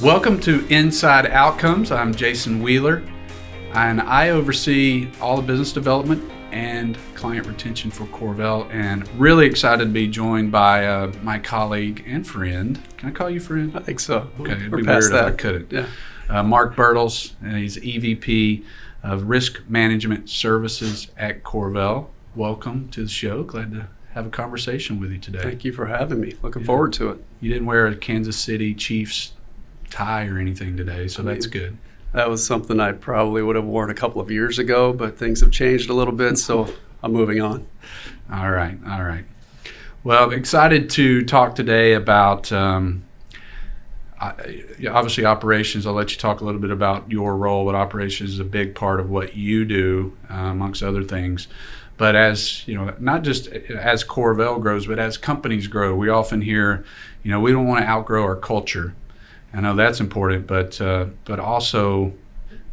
Welcome to Inside Outcomes. I'm Jason Wheeler, and I oversee all the business development and client retention for Corvell, and really excited to be joined by my colleague and friend. Can I call you friend? I think so. Okay, it'd We're be past weird if that. I couldn't. Yeah. Mark Bertels, and he's EVP of Risk Management Services at Corvell. Welcome to the show. Glad to have a conversation with you today. Thank you for having me. Looking forward to it. You didn't wear a Kansas City Chiefs tie or anything today, so that's good. That was something I probably would have worn a couple of years ago, but things have changed a little bit, so I'm moving on. All right. Well, excited to talk today about obviously operations. I'll let you talk a little bit about your role, but operations is a big part of what you do, amongst other things. But as you know, not just as Corvell grows, but as companies grow, we often hear, we don't want to outgrow our culture. I know that's important, but also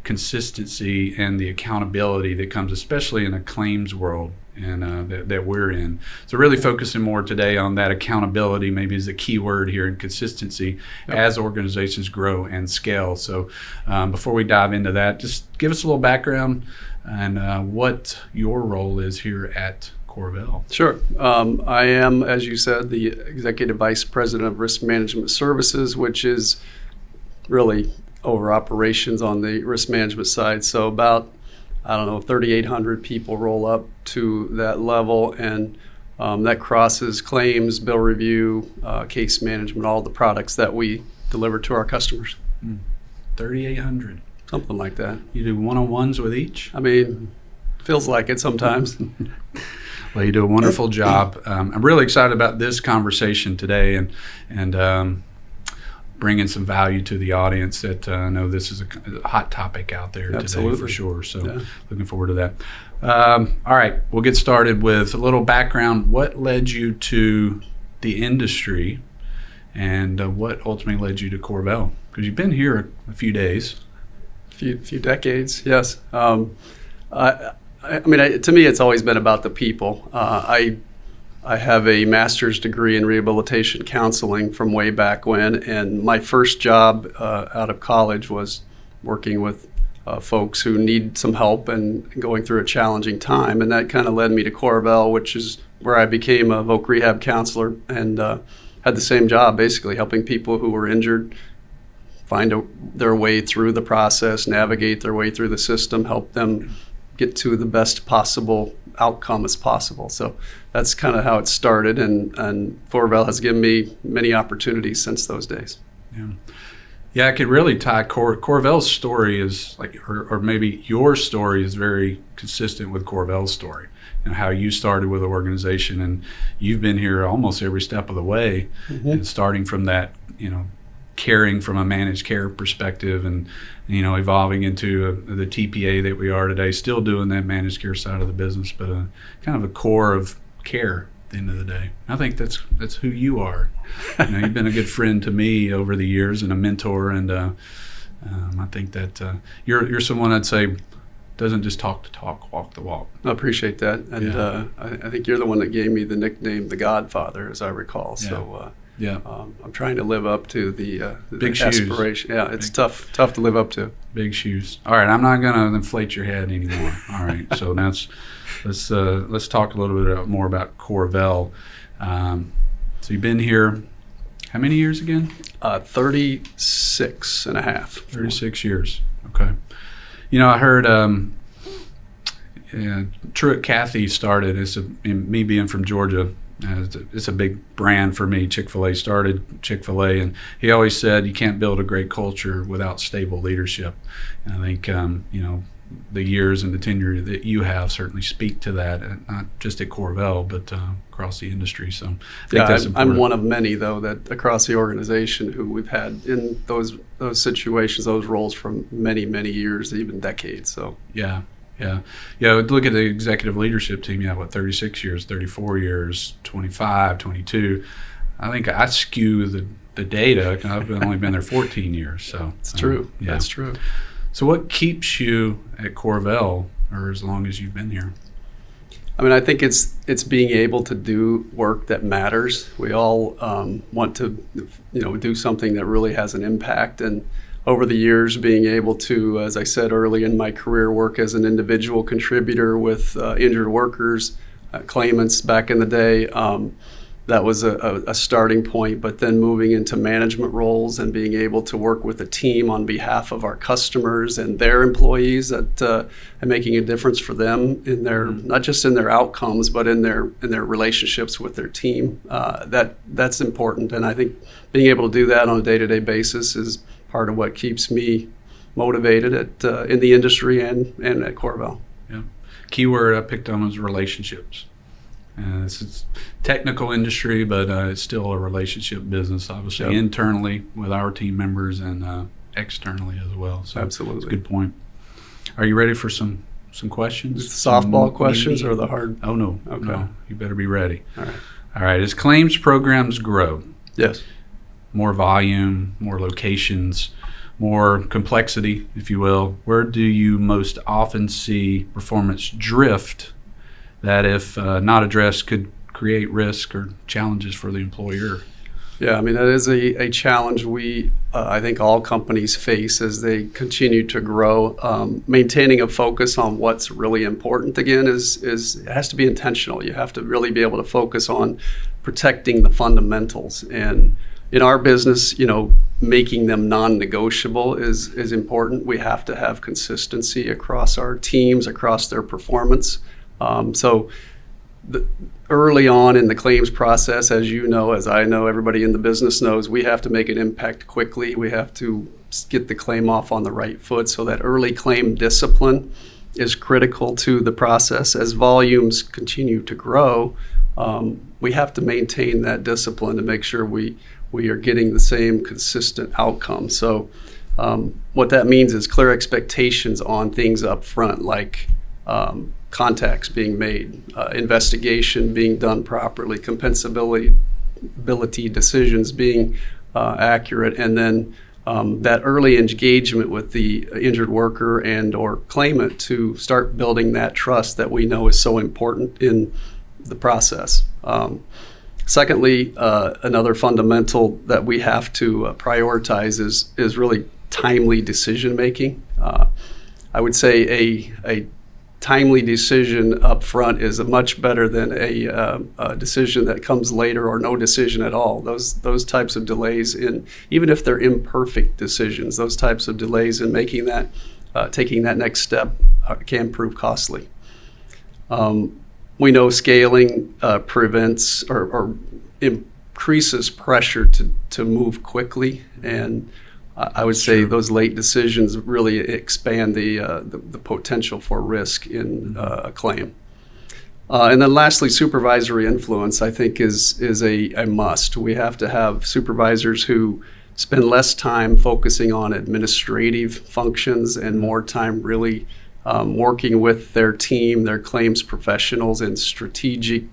consistency and the accountability that comes, especially in a claims world and that we're in. So really focusing more today on that accountability, maybe is the key word here, and consistency as organizations grow and scale. So before we dive into that, just give us a little background and what your role is here at Corvell. Sure. I am, as you said, the Executive Vice President of Risk Management Services, which is really over operations on the risk management side. So about, 3,800 people roll up to that level, and that crosses claims, bill review, case management, all the products that we deliver to our customers. 3,800. Something like that. You do one-on-ones with each? Feels like it sometimes. Well, you do a wonderful job. I'm really excited about this conversation today and bringing some value to the audience that I know this is a hot topic out there today for sure. So looking forward to that. All right, we'll get started with a little background. What led you to the industry and what ultimately led you to Corvell? Because you've been here a few days. Few decades, yes. To me, it's always been about the people. I have a master's degree in rehabilitation counseling from way back when, and my first job out of college was working with folks who need some help and going through a challenging time, and that kind of led me to Corvell, which is where I became a voc rehab counselor and had the same job, basically helping people who were injured find their way through the process, navigate their way through the system, help them get to the best possible outcome as possible. So that's kind of how it started, and Corvell has given me many opportunities since those days. Yeah, I could really tie Corvell's story is like, or maybe your story is very consistent with Corvell's story. How you started with the organization, and you've been here almost every step of the way, and starting from that, caring from a managed care perspective and evolving into the TPA that we are today, still doing that managed care side of the business, but kind of a core of care at the end of the day. I think that's who you are. You've been a good friend to me over the years and a mentor, and I think that you're someone I'd say doesn't just talk the talk, walk the walk. I appreciate that, and I think you're the one that gave me the nickname The Godfather, as I recall. So I'm trying to live up to the big aspiration. Yeah, it's tough to live up to. Big shoes. All right, I'm not going to inflate your head anymore. All right, so let's talk a little bit more about Corvell. So you've been here how many years again? 36 and a half. 36 years. Okay. I heard Truett Cathy started, me being from Georgia, it's a big brand for me. Chick-fil-A started Chick-fil-A, and he always said you can't build a great culture without stable leadership. And I think the years and the tenure that you have certainly speak to that, not just at Corvell, but across the industry. So I think that's important. I'm one of many, though, that across the organization who we've had in those situations, those roles for many, many years, even decades. So Yeah. Look at the executive leadership team. 36 years, 34 years, 25, 22. I think I skew the data. I've only been there 14 years. So it's true. That's true. So what keeps you at Corvell, or as long as you've been here? I mean, I think it's being able to do work that matters. We all want to, do something that really has an impact. And over the years, being able to, as I said early in my career, work as an individual contributor with injured workers, claimants back in the day, that was a starting point. But then moving into management roles and being able to work with a team on behalf of our customers and their employees, and making a difference for them in their, not just in their outcomes, but in their relationships with their team. That's important, and I think being able to do that on a day-to-day basis is part of what keeps me motivated in the industry and at CorVel. Yeah. Keyword I picked on was relationships. It's technical industry, but it's still a relationship business, obviously, Yep. internally with our team members and externally as well. So Absolutely. That's a good point. Are you ready for some questions? Softball Some questions meaty- or the hard? Oh, no. Okay. No. You better be ready. All right. All right. As claims programs grow, Yes. more volume, more locations, more complexity, if you will, where do you most often see performance drift that, if not addressed, could create risk or challenges for the employer? Yeah, I mean, that is a challenge I think all companies face as they continue to grow. Maintaining a focus on what's really important, again, it has to be intentional. You have to really be able to focus on protecting the fundamentals. And in our business, making them non-negotiable is important. We have to have consistency across our teams, across their performance. Early on in the claims process, as you know, as I know, everybody in the business knows, we have to make an impact quickly. We have to get the claim off on the right foot. So that early claim discipline is critical to the process. As volumes continue to grow, we have to maintain that discipline to make sure we are getting the same consistent outcome. So what that means is clear expectations on things up front, like contacts being made, investigation being done properly, compensability decisions being accurate, and then that early engagement with the injured worker and or claimant to start building that trust that we know is so important in the process. Secondly, another fundamental that we have to prioritize is really timely decision making. I would say a timely decision up front is much better than a decision that comes later or no decision at all. Those types of delays, even if they're imperfect decisions, those types of delays in making that, taking that next step can prove costly. We know scaling prevents or increases pressure to move quickly, and I would say those late decisions really expand the potential for risk in a claim. And then lastly, supervisory influence, I think, is a must. We have to have supervisors who spend less time focusing on administrative functions and more time really working with their team, their claims professionals, in strategic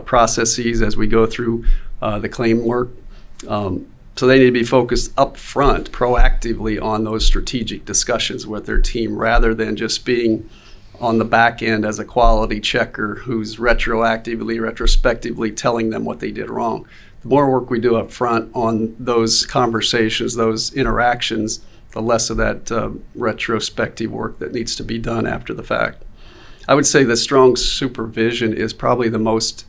processes as we go through the claim work. So they need to be focused up front, proactively on those strategic discussions with their team, rather than just being on the back end as a quality checker who's retrospectively telling them what they did wrong. The more work we do up front on those conversations, those interactions, the less of that retrospective work that needs to be done after the fact. I would say that strong supervision is probably the most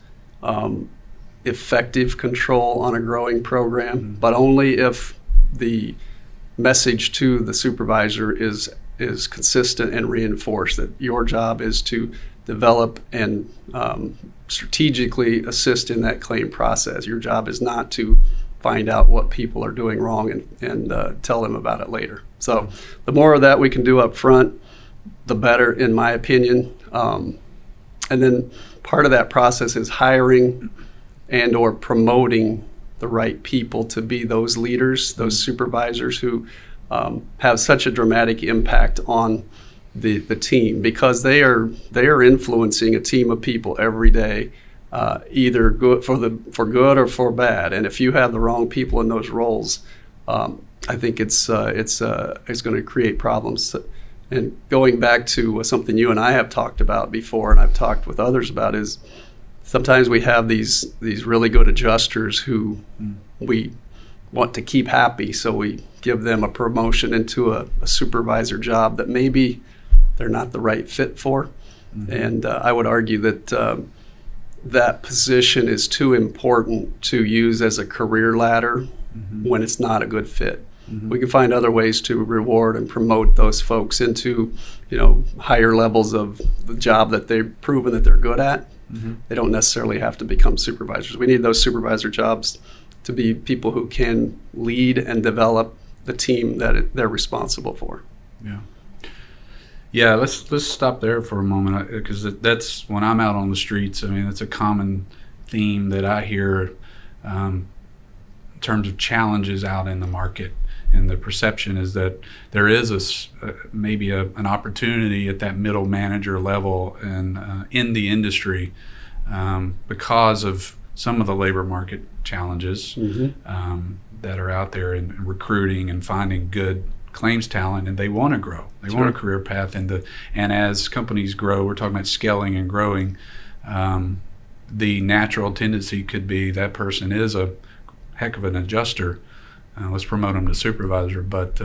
effective control on a growing program, but only if the message to the supervisor is consistent and reinforced, that your job is to develop and strategically assist in that claim process. Your job is not to find out what people are doing wrong and tell them about it later. So the more of that we can do up front, the better, in my opinion. And then part of that process is hiring and or promoting the right people to be those leaders, those supervisors who have such a dramatic impact on the team, because they are influencing a team of people every day, either good for good or for bad. And if you have the wrong people in those roles, I think it's going to create problems. And going back to something you and I have talked about before, and I've talked with others about, is sometimes we have these really good adjusters who we want to keep happy, so we give them a promotion into a supervisor job that maybe they're not the right fit for. And I would argue that that position is too important to use as a career ladder when it's not a good fit. We can find other ways to reward and promote those folks into, higher levels of the job that they've proven that they're good at. They don't necessarily have to become supervisors. We need those supervisor jobs to be people who can lead and develop the team that they're responsible for. Yeah, let's stop there for a moment, because that's when I'm out on the streets. I mean, it's a common theme that I hear in terms of challenges out in the market. And the perception is that there is maybe an opportunity at that middle manager level and in the industry because of some of the labor market challenges that are out there in recruiting and finding good claims talent, and they want to grow. They want a career path, and as companies grow, we're talking about scaling and growing. The natural tendency could be that person is a heck of an adjuster. Let's promote them to supervisor. But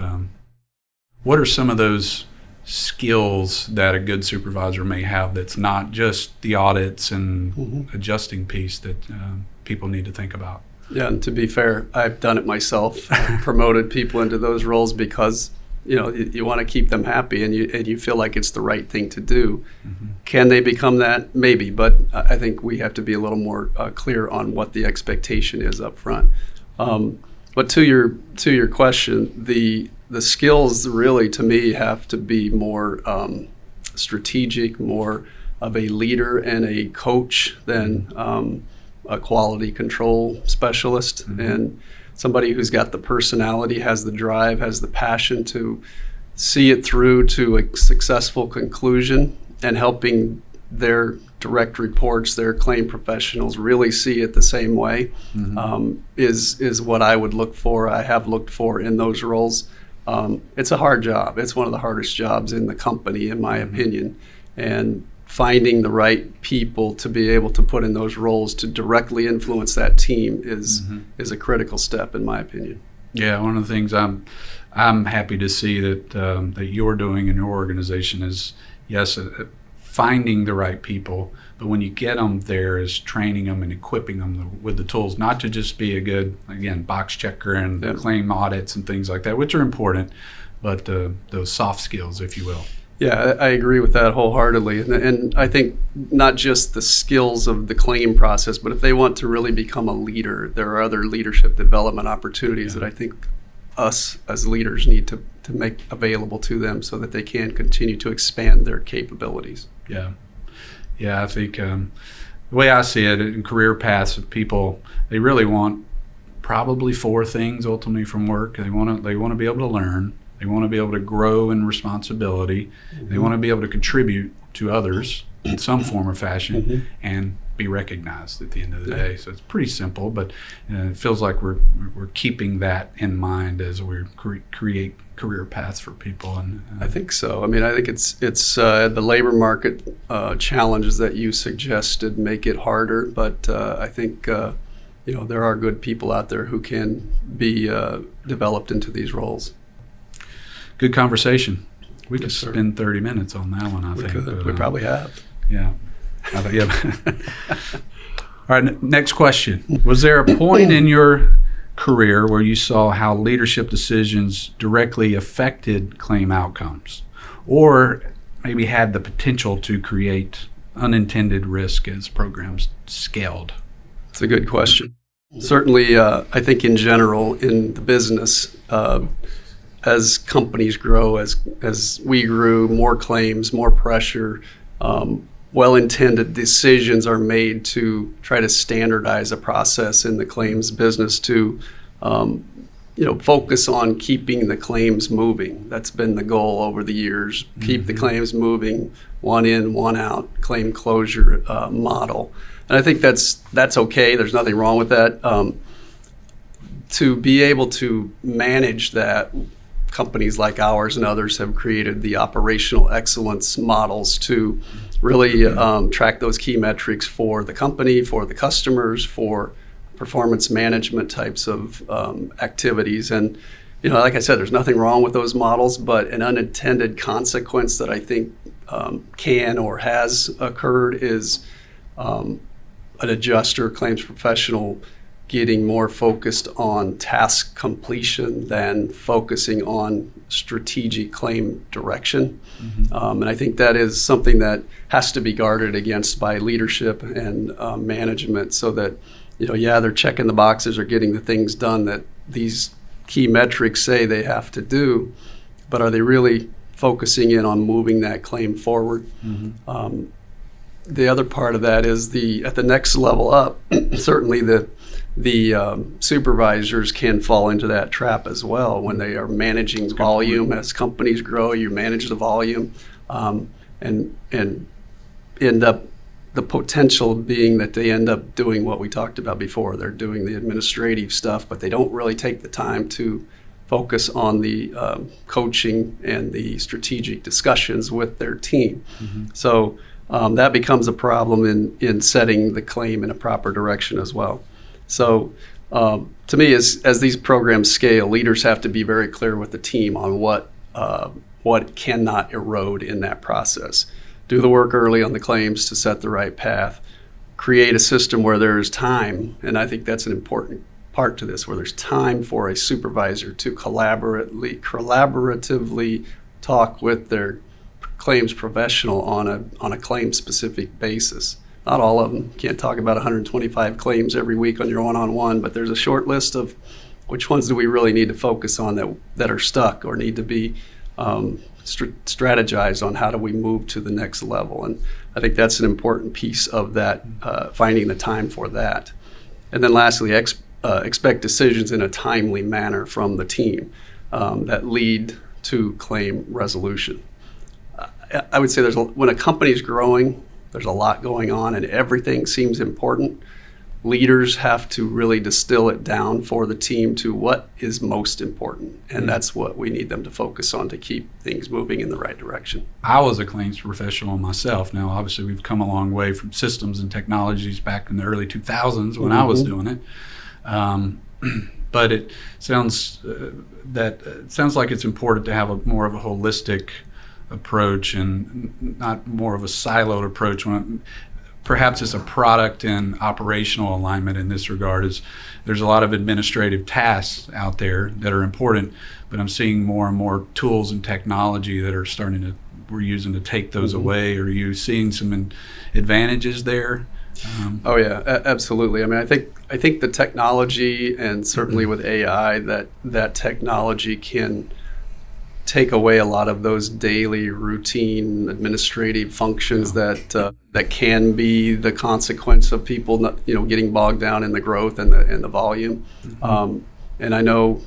what are some of those skills that a good supervisor may have that's not just the audits and adjusting piece that people need to think about? Yeah, and to be fair, I've done it myself. I've promoted people into those roles because you want to keep them happy, and you feel like it's the right thing to do. Can they become that? Maybe, but I think we have to be a little more clear on what the expectation is up front. But to your question, the skills really, to me, have to be more strategic, more of a leader and a coach than a quality control specialist, and somebody who's got the personality, has the drive, has the passion to see it through to a successful conclusion, and helping their direct reports, their claim professionals really see it the same way, is what I would look for. I have looked for in those roles. It's a hard job. It's one of the hardest jobs in the company, in my opinion. And finding the right people to be able to put in those roles to directly influence that team is a critical step, in my opinion. Yeah, one of the things I'm happy to see that you're doing in your organization is, yes, finding the right people, but when you get them there, is training them and equipping them with the tools, not to just be a good, again, box checker and claim audits and things like that, which are important, but those soft skills, if you will. Yeah, I agree with that wholeheartedly. And I think not just the skills of the claim process, but if they want to really become a leader, there are other leadership development opportunities that I think us as leaders need to make available to them so that they can continue to expand their capabilities. Yeah, I think the way I see it in career paths of people, they really want probably 4 things ultimately from work. They want to be able to learn. They want to be able to grow in responsibility. They want to be able to contribute to others in some form or fashion, and be recognized at the end of the day. So it's pretty simple, but it feels like we're keeping that in mind as we create career paths for people. And I think so. I mean, I think it's the labor market challenges that you suggested make it harder, but I think there are good people out there who can be developed into these roles. Good conversation. We could spend 30 minutes on that one, I think. But, we probably have. Yeah. All right, next question. Was there a point in your career where you saw how leadership decisions directly affected claim outcomes, or maybe had the potential to create unintended risk as programs scaled? It's a good question. Certainly, I think in general in the business, as companies grow, as we grew, more claims, more pressure, well-intended decisions are made to try to standardize a process in the claims business to focus on keeping the claims moving. That's been the goal over the years. Keep the claims moving, one in, one out, claim closure model. And I think that's okay. There's nothing wrong with that. To be able to manage that companies like ours and others have created the operational excellence models to really track those key metrics for the company, for the customers, for performance management types of activities. And, like I said, there's nothing wrong with those models, but an unintended consequence that I think can or has occurred is an adjuster, claims professional, getting more focused on task completion than focusing on strategic claim direction. And I think that is something that has to be guarded against by leadership and management, so that, they're checking the boxes or getting the things done that these key metrics say they have to do, but are they really focusing in on moving that claim forward? The other part of that is at the next level up, certainly the supervisors can fall into that trap as well when they are managing volume. As companies grow, you manage the volume, and end up the potential being that they end up doing what we talked about before. They're doing the administrative stuff, but they don't really take the time to focus on the coaching and the strategic discussions with their team. So that becomes a problem in setting the claim in a proper direction as well. So to me, as these programs scale, leaders have to be very clear with the team on what cannot erode in that process. Do the work early on the claims to set the right path. Create a system where there's time, and I think that's an important part to this, where there's time for a supervisor to collaboratively talk with their claims professional on a claim-specific basis. Not all of them. Can't talk about 125 claims every week on your one-on-one, but there's a short list of which ones do we really need to focus on that are stuck or need to be strategized on. How do we move to the next level? And I think that's an important piece of that, finding the time for that. And then lastly, expect decisions in a timely manner from the team that lead to claim resolution. I would say when a company is growing, there's a lot going on and everything seems important. Leaders have to really distill it down for the team to what is most important. And that's what we need them to focus on to keep things moving in the right direction. I was a claims professional myself. Now, obviously, we've come a long way from systems and technologies back in the early 2000s when I was doing it. But it sounds like it's important to have more of a holistic approach and not more of a siloed approach. Perhaps it's a product and operational alignment in this regard. There's a lot of administrative tasks out there that are important, but I'm seeing more and more tools and technology that are we're using to take those away. Are you seeing some advantages there? Oh yeah, absolutely. I mean, I think the technology, and certainly with AI, that technology can take away a lot of those daily routine administrative functions that can be the consequence of people not, getting bogged down in the growth and the volume. And I know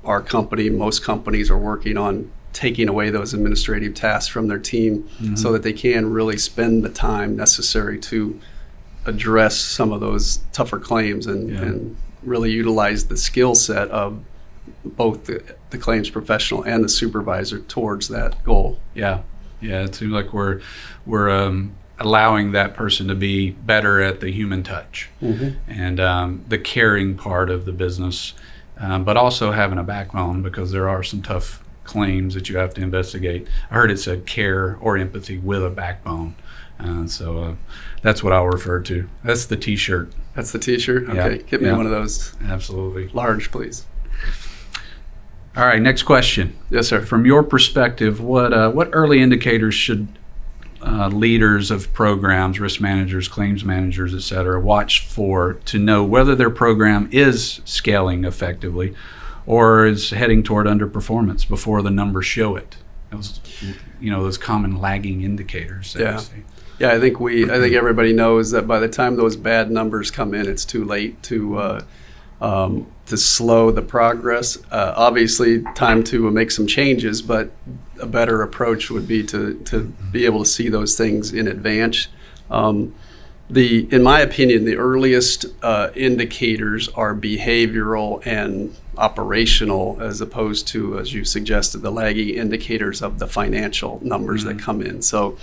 our company, most companies are working on taking away those administrative tasks from their team so that they can really spend the time necessary to address some of those tougher claims and really utilize the skill set of both the claims professional and the supervisor towards that goal. Yeah, it seems like we're allowing that person to be better at the human touch and the caring part of the business, but also having a backbone, because there are some tough claims that you have to investigate. I heard it said care or empathy with a backbone. So that's what I'll refer to. That's the T-shirt. That's the T-shirt? Okay, get me one of those. Absolutely. Large, please. All right, next question. Yes, sir. From your perspective, what early indicators should leaders of programs, risk managers, claims managers, et cetera, watch for to know whether their program is scaling effectively or is heading toward underperformance before the numbers show it? Those common lagging indicators. Yeah, I think everybody knows that by the time those bad numbers come in, it's too late to slow the progress. Obviously, time to make some changes, but a better approach would be to be able to see those things in advance. In my opinion, the earliest indicators are behavioral and operational, as opposed to, as you suggested, the lagging indicators of the financial numbers that come in. So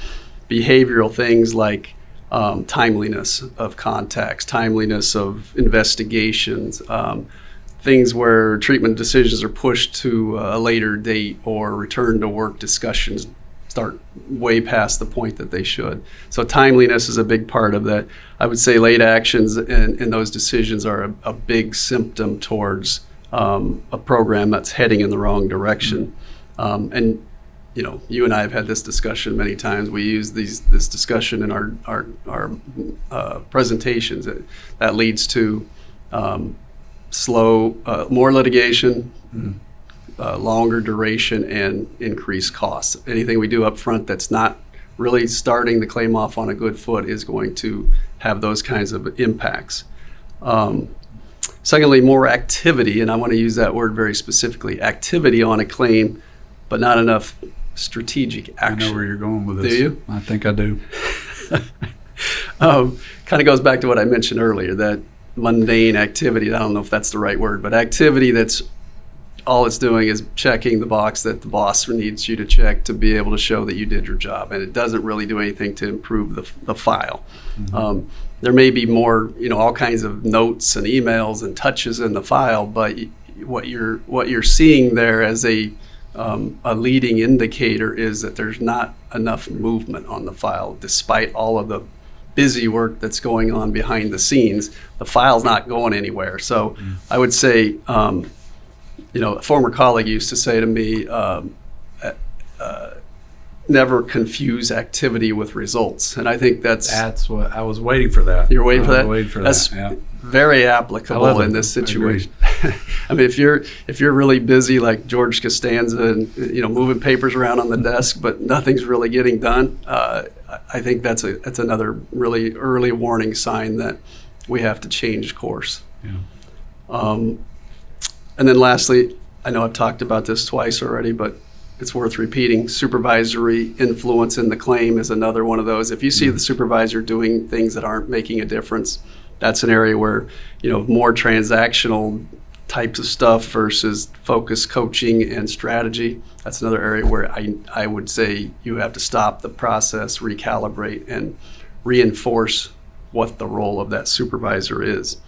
behavioral things like timeliness of contacts, timeliness of investigations, things where treatment decisions are pushed to a later date, or return to work discussions start way past the point that they should. So timeliness is a big part of that. I would say late actions in those decisions are a big symptom towards a program that's heading in the wrong direction. And you know, you and I have had this discussion many times. We use this discussion in our presentations. That leads to more litigation, longer duration, and increased costs. Anything we do up front that's not really starting the claim off on a good foot is going to have those kinds of impacts. Secondly, more activity, and I want to use that word very specifically, activity on a claim, but not enough strategic action. I know where you're going with this. Do you? I think I do. Kind of goes back to what I mentioned earlier, that mundane activity. I don't know if that's the right word, but activity that's all it's doing is checking the box that the boss needs you to check to be able to show that you did your job, and it doesn't really do anything to improve the file. There may be more, all kinds of notes and emails and touches in the file, but what you're seeing there as a leading indicator is that there's not enough movement on the file, despite all of the busy work that's going on behind the scenes. The file's not going anywhere. So I would say, a former colleague used to say to me, never confuse activity with results. And I think that's what I was waiting for. That you're waiting for that. Waiting for that's that. Yeah. Very applicable in this situation. I mean, if you're really busy like George Costanza and moving papers around on the desk, but nothing's really getting done, I think that's another really early warning sign that we have to change course. Yeah. And then lastly, I know I've talked about this twice already, but it's worth repeating. Supervisory influence in the claim is another one of those. If you see the supervisor doing things that aren't making a difference, that's an area where, more transactional types of stuff versus focused coaching and strategy. That's another area where I would say you have to stop the process, recalibrate, and reinforce what the role of that supervisor is.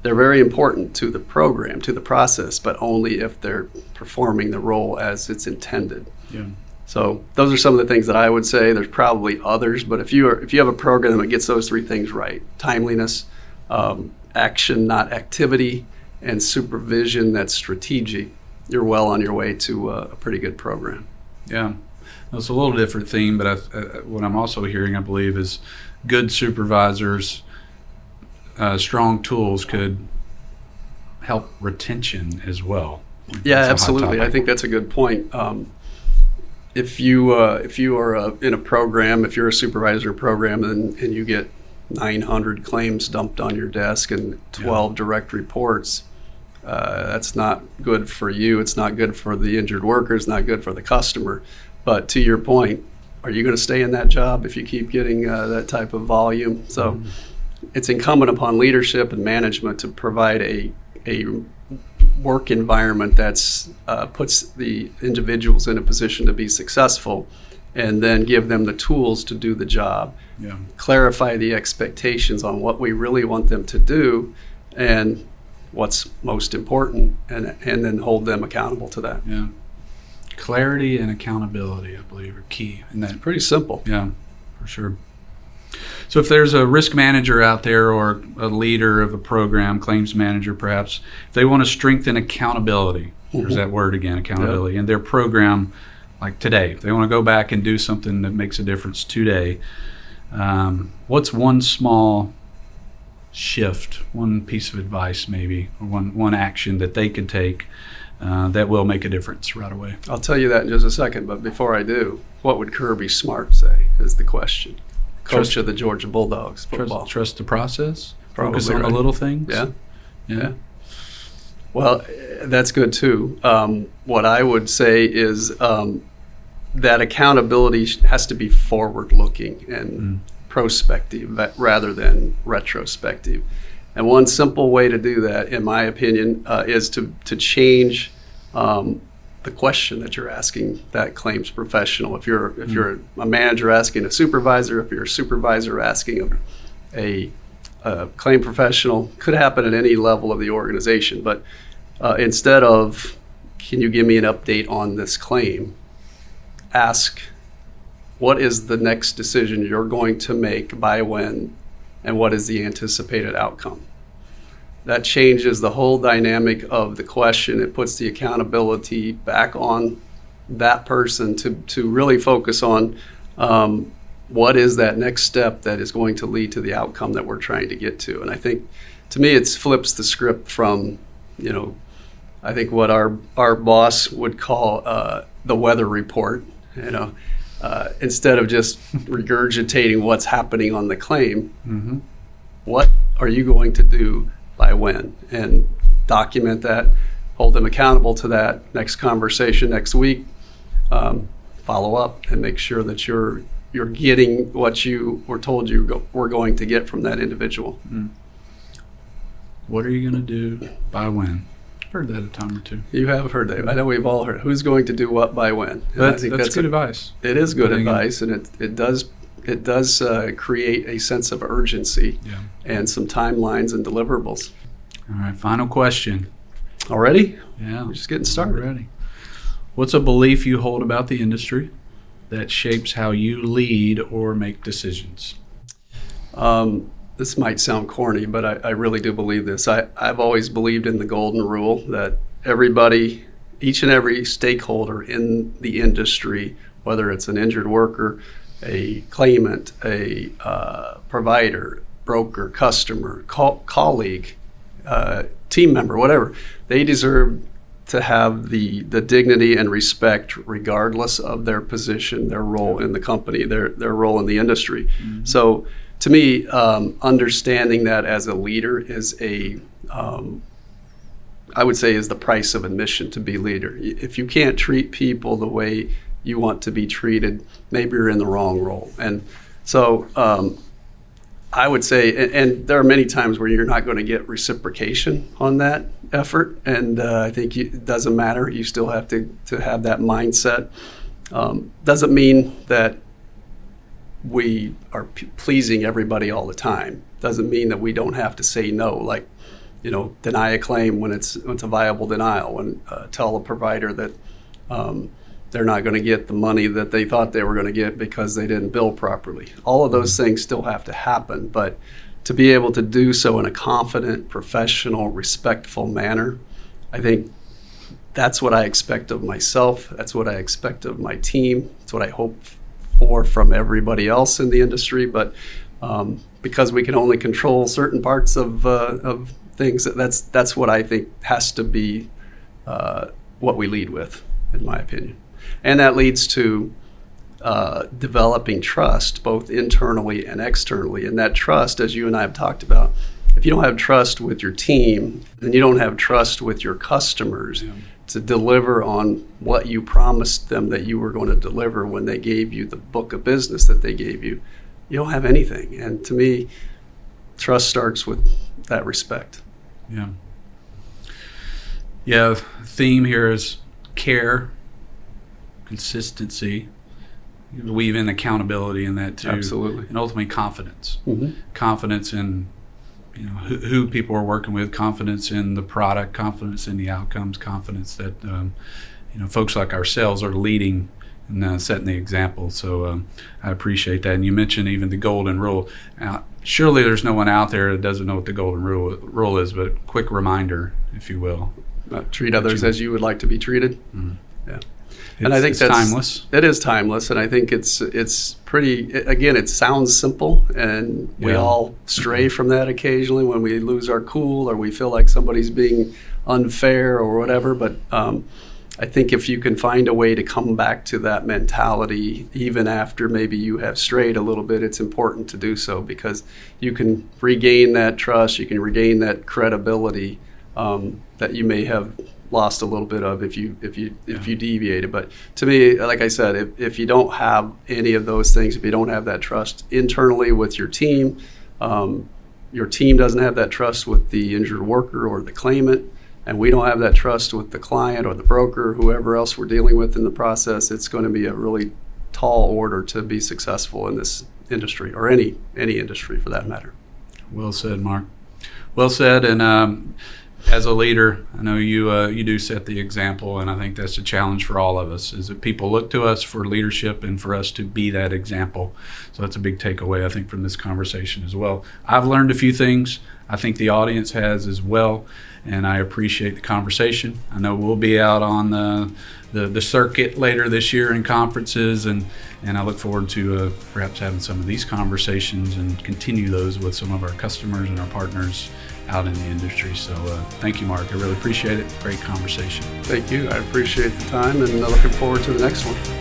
They're very important to the program, to the process, but only if they're performing the role as it's intended. Yeah. So those are some of the things that I would say. There's probably others, but if you have a program that gets those three things right, timeliness, action, not activity, and supervision that's strategic, you're well on your way to a pretty good program. Yeah. It's a little different theme, but what I'm also hearing, I believe, is good supervisors, strong tools could help retention as well. Yeah, That's a hot absolutely. topic. I think that's a good point. If you are in a program, if you're a supervisor in a program and you get 900 claims dumped on your desk and 12 direct reports, that's not good for you. It's not good for the injured worker. It's not good for the customer. But to your point, are you going to stay in that job if you keep getting that type of volume? So it's incumbent upon leadership and management to provide a work environment that's puts the individuals in a position to be successful, and then give them the tools to do the job. Yeah. Clarify the expectations on what we really want them to do and what's most important, and then hold them accountable to that. Yeah. Clarity and accountability, I believe, are key in that. Pretty simple. Yeah, for sure. So if there's a risk manager out there or a leader of a program, claims manager perhaps, if they want to strengthen accountability, there's that word again, accountability, in their program, like today, if they want to go back and do something that makes a difference today, what's one small shift, one piece of advice maybe, or one action that they can take that will make a difference right away? I'll tell you that in just a second, but before I do, what would Kirby Smart say is the question. Coach of the Georgia Bulldogs football. Trust the process. Probably Focus on right. the little things. Yeah. Well, that's good too. What I would say is that accountability has to be forward-looking and prospective rather than retrospective. And one simple way to do that, in my opinion, is to change the question that you're asking that claims professional. If you're a manager asking a supervisor, if you're a supervisor asking a claim professional, could happen at any level of the organization. But instead of, can you give me an update on this claim, ask, what is the next decision you're going to make, by when, and what is the anticipated outcome? That changes the whole dynamic of the question. It puts the accountability back on that person to really focus on what is that next step that is going to lead to the outcome that we're trying to get to. And I think, to me, it flips the script from, I think what our boss would call the weather report, instead of just regurgitating what's happening on the claim. Mm-hmm. What are you going to do by when? And document that, hold them accountable to that. Next conversation next week, follow up and make sure that you're getting what you were told were going to get from that individual. Mm. What are you going to do by when? Heard that a time or two. You have heard that. I know we've all heard. Who's going to do what by when? That's good advice. It is good advice, and it does create a sense of urgency, and some timelines and deliverables. All right, final question. Already? Yeah. We're just getting started. Already. What's a belief you hold about the industry that shapes how you lead or make decisions? This might sound corny, but I really do believe this. I've always believed in the golden rule that everybody, each and every stakeholder in the industry, whether it's an injured worker, a claimant, a provider, broker, customer, colleague, team member, whatever, they deserve to have the dignity and respect regardless of their position, their role in the company, their role in the industry. Mm-hmm. So to me, understanding that as a leader is I would say is the price of admission to be leader. If you can't treat people the way you want to be treated, maybe you're in the wrong role. And so I would say, and there are many times where you're not going to get reciprocation on that effort, and I think it doesn't matter. You still have to have that mindset. Doesn't mean that we are pleasing everybody all the time. Doesn't mean that we don't have to say no, like, deny a claim when it's a viable denial, and tell a provider that they're not going to get the money that they thought they were going to get because they didn't bill properly. All of those things still have to happen, but to be able to do so in a confident, professional, respectful manner, I think that's what I expect of myself. That's what I expect of my team. That's what I hope for from everybody else in the industry. But because we can only control certain parts of things, that's what I think has to be what we lead with, in my opinion. And that leads to developing trust, both internally and externally. And that trust, as you and I have talked about, if you don't have trust with your team, then you don't have trust with your customers to deliver on what you promised them that you were going to deliver when they gave you the book of business that they gave you. You don't have anything. And to me, trust starts with that respect. Yeah. Yeah, the theme here is care, consistency. You weave in accountability in that too. Absolutely. And ultimately confidence. Mm-hmm. Confidence in who people are working with, confidence in the product, confidence in the outcomes, confidence that folks like ourselves are leading and setting the example. So I appreciate that. And you mentioned even the golden rule. Now, surely there's no one out there that doesn't know what the golden rule is, but quick reminder, if you will. Treat others as you would like to be treated. Mm-hmm. Yeah. And I think it's timeless. It is timeless, and I think it's pretty. Again, it sounds simple, and we all stray from that occasionally when we lose our cool or we feel like somebody's being unfair or whatever. But I think if you can find a way to come back to that mentality, even after maybe you have strayed a little bit, it's important to do so, because you can regain that trust, you can regain that credibility that you may have lost a little bit of if you deviated. But to me, like I said, if you don't have any of those things, if you don't have that trust internally with your team doesn't have that trust with the injured worker or the claimant, and we don't have that trust with the client or the broker, whoever else we're dealing with in the process, it's going to be a really tall order to be successful in this industry, or any industry for that matter. Well said, Mark. Well said. And as a leader, I know you do set the example, and I think that's a challenge for all of us, is that people look to us for leadership and for us to be that example. So that's a big takeaway, I think, from this conversation as well. I've learned a few things. I think the audience has as well, and I appreciate the conversation. I know we'll be out on the circuit later this year in conferences, and I look forward to perhaps having some of these conversations and continue those with some of our customers and our partners out in the industry. So thank you, Mark. I really appreciate it. Great conversation. Thank you. I appreciate the time, and looking forward to the next one.